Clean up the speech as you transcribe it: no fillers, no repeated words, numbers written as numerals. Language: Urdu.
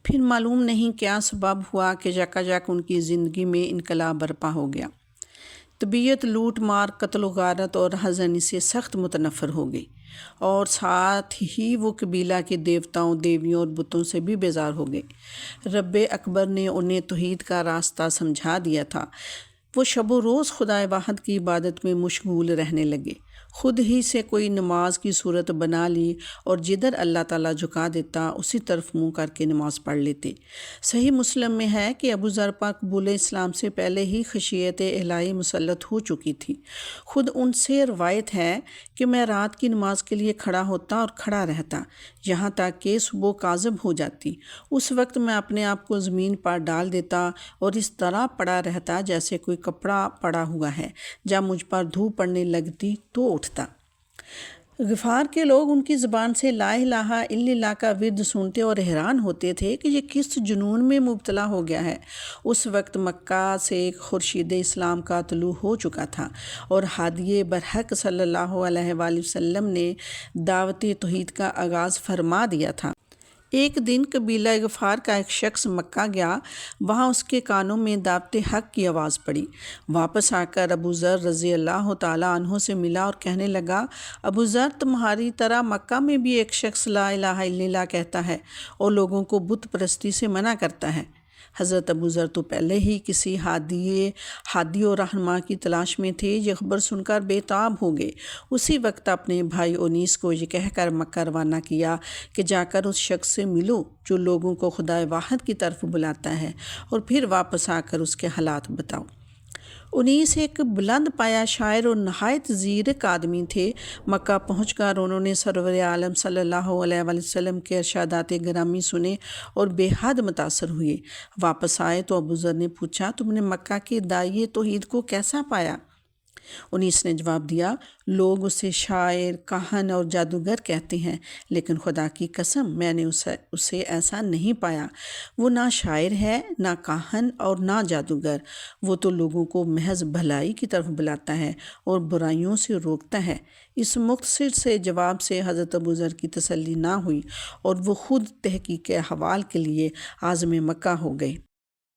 پھر معلوم نہیں کیا سبب ہوا کہ یکا یک ان کی زندگی میں انقلاب برپا ہو گیا۔ طبیعت لوٹ مار، قتل و غارت اور حزن سے سخت متنفر ہو گئی، اور ساتھ ہی وہ قبیلہ کے دیوتاؤں، دیویوں اور بتوں سے بھی بیزار ہو گئے۔ رب اکبر نے انہیں توحید کا راستہ سمجھا دیا تھا۔ وہ شب و روز خدائے واحد کی عبادت میں مشغول رہنے لگے، خود ہی سے کوئی نماز کی صورت بنا لی اور جدھر اللہ تعالیٰ جھکا دیتا اسی طرف منہ کر کے نماز پڑھ لیتے۔ صحیح مسلم میں ہے کہ ابو ذر پر قبول اسلام سے پہلے ہی خشیت الہی مسلط ہو چکی تھی۔ خود ان سے روایت ہے کہ میں رات کی نماز کے لیے کھڑا ہوتا اور کھڑا رہتا یہاں تک کہ صبح کاذب ہو جاتی۔ اس وقت میں اپنے آپ کو زمین پر ڈال دیتا اور اس طرح پڑا رہتا جیسے کوئی کپڑا پڑا ہوا ہے۔ جب مجھ پر دھوپ پڑنے لگتی تو اٹھتا۔ غفار کے لوگ ان کی زبان سے لا الہ الا اللہ کا ورد سنتے اور حیران ہوتے تھے کہ یہ کس جنون میں مبتلا ہو گیا ہے۔ اس وقت مکہ سے خورشید اسلام کا طلوع ہو چکا تھا اور ہادی برحق صلی اللہ علیہ وآلہ وسلم نے دعوت توحید کا آغاز فرما دیا تھا۔ ایک دن قبیلہ غفار کا ایک شخص مکہ گیا، وہاں اس کے کانوں میں دعوت حق کی آواز پڑی۔ واپس آ کر ابو ذر رضی اللہ تعالیٰ عنہ سے ملا اور کہنے لگا، ابو ذر، تمہاری طرح مکہ میں بھی ایک شخص لا الہ الا اللہ کہتا ہے اور لوگوں کو بت پرستی سے منع کرتا ہے۔ حضرت ابو ذر تو پہلے ہی کسی ہادی و رہنما کی تلاش میں تھے، یہ خبر سن کر بے تاب ہو گئے۔ اسی وقت اپنے بھائی انیس کو یہ کہہ کر مکہ روانہ کیا کہ جا کر اس شخص سے ملو جو لوگوں کو خدائے واحد کی طرف بلاتا ہے، اور پھر واپس آ کر اس کے حالات بتاؤ۔ انیس ایک بلند پایا شاعر اور نہایت زیرک آدمی تھے۔ مکہ پہنچ کر انہوں نے سرور عالم صلی اللہ علیہ وآلہ وسلم کے ارشادات گرامی سنے اور بے حد متاثر ہوئے۔ واپس آئے تو ابو ذر نے پوچھا، تم نے مکہ کے داعیے توحید کو کیسا پایا؟ انیس نے جواب دیا، لوگ اسے شاعر، کاہن اور جادوگر کہتے ہیں، لیکن خدا کی قسم میں نے اسے ایسا نہیں پایا۔ وہ نہ شاعر ہے، نہ کاہن اور نہ جادوگر، وہ تو لوگوں کو محض بھلائی کی طرف بلاتا ہے اور برائیوں سے روکتا ہے۔ اس مختصر سے جواب سے حضرت ابو ذر کی تسلی نہ ہوئی اور وہ خود تحقیق احوال کے لیے عازم مکہ ہو گئے۔